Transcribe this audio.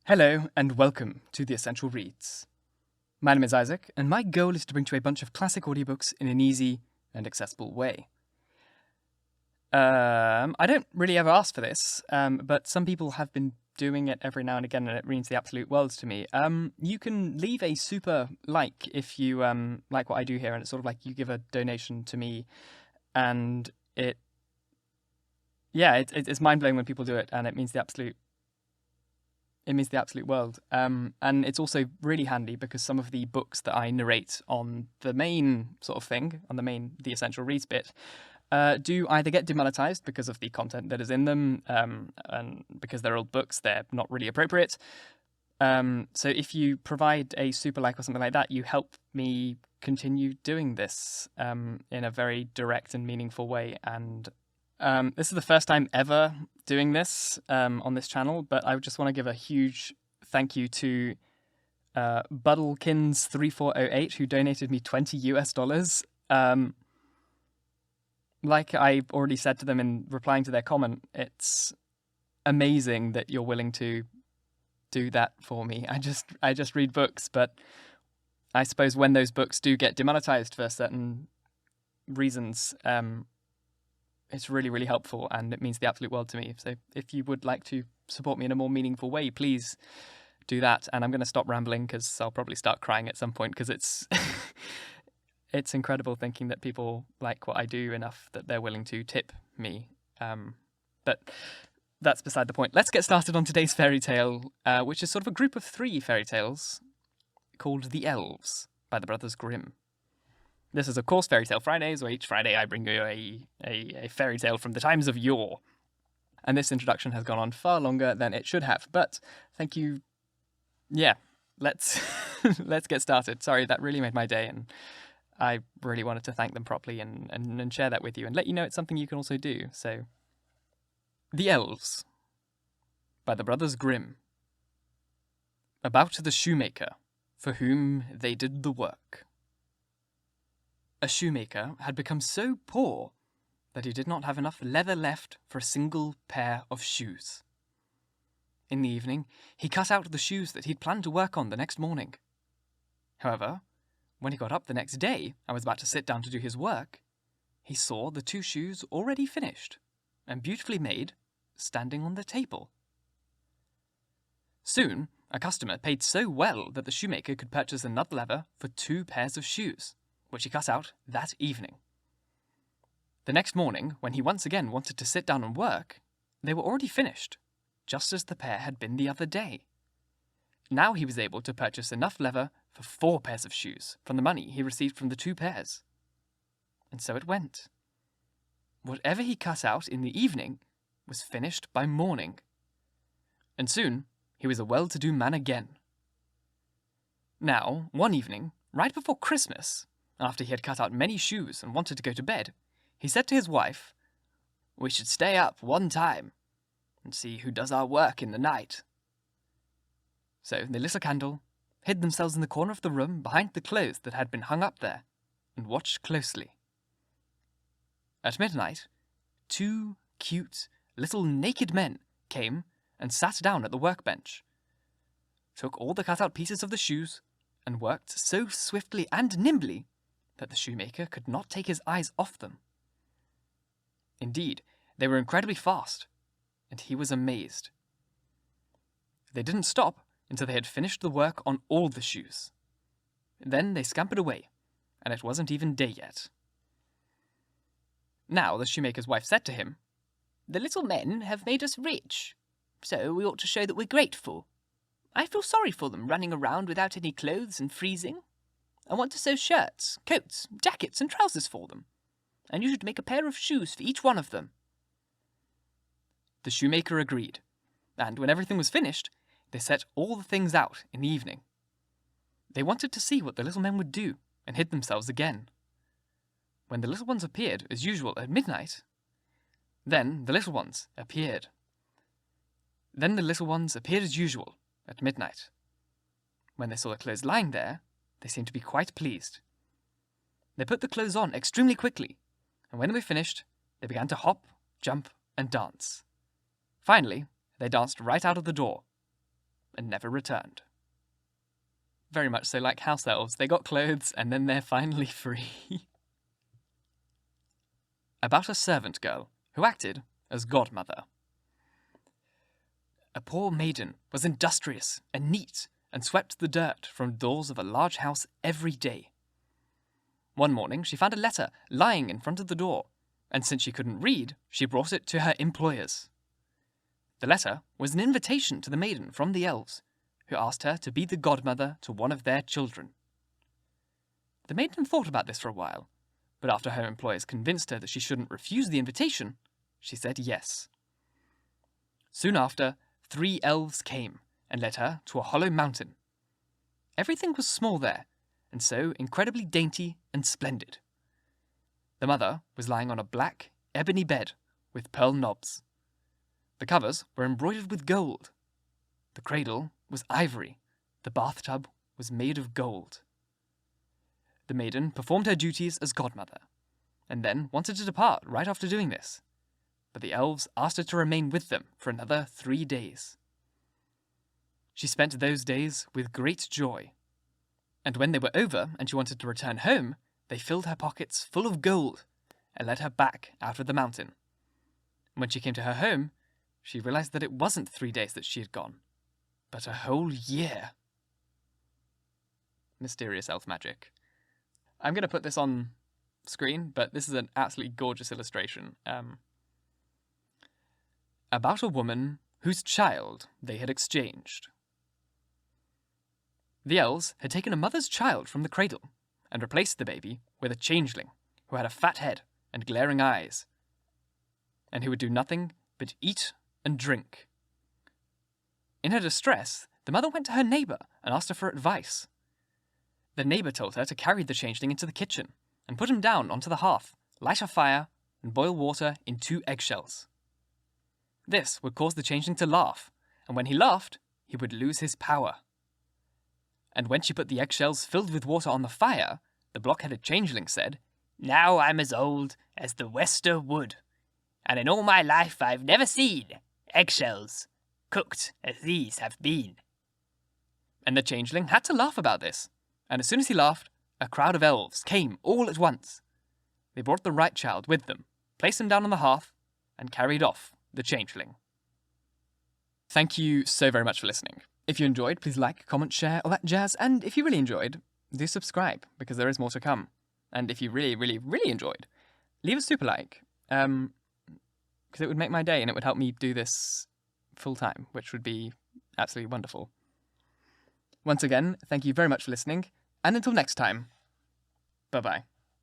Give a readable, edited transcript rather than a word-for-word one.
Hello, and welcome to The Essential Reads. My name is Isaac, and my goal is to bring to you a bunch of classic audiobooks in an easy and accessible way. I don't really ever ask for this, but some people have been doing it every now and again, and it means the absolute world to me. You can leave a super like if you like what I do here, and it's sort of like you give a donation to me, and it's mind-blowing when people do it, and it means the absolute world. And it's also really handy because some of the books that I narrate on the main sort of thing, on the Essential Reads bit, do either get demonetized because of the content that is in them, and because they're old books, they're not really appropriate. So if you provide a super like or something like that, you help me continue doing this in a very direct and meaningful way. And this is the first time ever doing this on this channel, but I just want to give a huge thank you to Buddlekins3408, who donated me $20. Like I already said to them in replying to their comment, it's amazing that you're willing to do that for me. I just read books, but I suppose when those books do get demonetized for certain reasons, it's really, really helpful, and it means the absolute world to me. So if you would like to support me in a more meaningful way, please do that. And I'm going to stop rambling because I'll probably start crying at some point, because it's it's incredible thinking that people like what I do enough that they're willing to tip me. But that's beside the point. Let's get started on today's fairy tale, which is sort of a group of 3 fairy tales called The Elves by the Brothers Grimm. This is, of course, Fairy Tale Fridays, where each Friday I bring you a fairy tale from the times of yore. And this introduction has gone on far longer than it should have, but thank you. Yeah, let's let's get started. Sorry, that really made my day, and I really wanted to thank them properly and share that with you and let you know it's something you can also do. So, The Elves by the Brothers Grimm. About the shoemaker for whom they did the work. A shoemaker had become so poor that he did not have enough leather left for a single pair of shoes. In the evening, he cut out the shoes that he'd planned to work on the next morning. However, when he got up the next day and was about to sit down to do his work, he saw the 2 shoes already finished and beautifully made, standing on the table. Soon, a customer paid so well that the shoemaker could purchase another leather for 2 pairs of shoes, which he cut out that evening. The next morning, when he once again wanted to sit down and work, they were already finished, just as the pair had been the other day. Now he was able to purchase enough leather for 4 pairs of shoes from the money he received from the 2 pairs. And so it went. Whatever he cut out in the evening was finished by morning. And soon he was a well-to-do man again. Now, one evening, right before Christmas, after he had cut out many shoes and wanted to go to bed, he said to his wife, "We should stay up one time and see who does our work in the night." So they lit a candle, hid themselves in the corner of the room behind the clothes that had been hung up there, and watched closely. At midnight, 2 cute little naked men came and sat down at the workbench, took all the cut-out pieces of the shoes, and worked so swiftly and nimbly that the shoemaker could not take his eyes off them. Indeed, they were incredibly fast, and he was amazed. They didn't stop until they had finished the work on all the shoes. Then they scampered away, and it wasn't even day yet. Now the shoemaker's wife said to him, "The little men have made us rich, so we ought to show that we're grateful. I feel sorry for them running around without any clothes and freezing. I want to sew shirts, coats, jackets, and trousers for them, and you should make a pair of shoes for each one of them." The shoemaker agreed, and when everything was finished, they set all the things out in the evening. They wanted to see what the little men would do, and hid themselves again. When the little ones appeared as usual at midnight, then the little ones appeared. Then the little ones appeared as usual at midnight. When they saw the clothes lying there, they seemed to be quite pleased. They put the clothes on extremely quickly, and when they were finished, they began to hop, jump, and dance. Finally, they danced right out of the door. and never returned. Very much so like house elves. They got clothes and then they're finally free. About a servant girl who acted as godmother. A poor maiden was industrious and neat and swept the dirt from the doors of a large house every day. One morning she found a letter lying in front of the door, and since she couldn't read, she brought it to her employers. The letter was an invitation to the maiden from the elves, who asked her to be the godmother to one of their children. The maiden thought about this for a while, but after her employers convinced her that she shouldn't refuse the invitation, she said yes. Soon after, 3 elves came and led her to a hollow mountain. Everything was small there, and so incredibly dainty and splendid. The mother was lying on a black, ebony bed with pearl knobs. The covers were embroidered with gold. The cradle was ivory. The bathtub was made of gold. The maiden performed her duties as godmother, and then wanted to depart right after doing this. But the elves asked her to remain with them for another 3 days. She spent those days with great joy. And when they were over and she wanted to return home, they filled her pockets full of gold and led her back out of the mountain. When she came to her home, she realized that it wasn't 3 days that she had gone, but a whole year. Mysterious elf magic. I'm going to put this on screen, but this is an absolutely gorgeous illustration. About a woman whose child they had exchanged. The elves had taken a mother's child from the cradle and replaced the baby with a changeling who had a fat head and glaring eyes, and who would do nothing but eat and drink. In her distress, the mother went to her neighbour and asked her for advice. The neighbour told her to carry the changeling into the kitchen and put him down onto the hearth, light a fire, and boil water in 2 eggshells. This would cause the changeling to laugh, and when he laughed, he would lose his power. And when she put the eggshells filled with water on the fire, the block-headed changeling said, "Now I'm as old as the Wester wood, and in all my life I've never seen eggshells cooked as these have been." And the changeling had to laugh about this, and as soon as he laughed, a crowd of elves came all at once. They brought the right child with them, placed him down on the hearth, and carried off the changeling. Thank you so very much for listening. If you enjoyed, please like, comment, share, all that jazz. And if you really enjoyed, do subscribe, because there is more to come. And if you really, really, really enjoyed, leave a super like, because it would make my day and it would help me do this full time, which would be absolutely wonderful. Once again, thank you very much for listening, and until next time, bye-bye.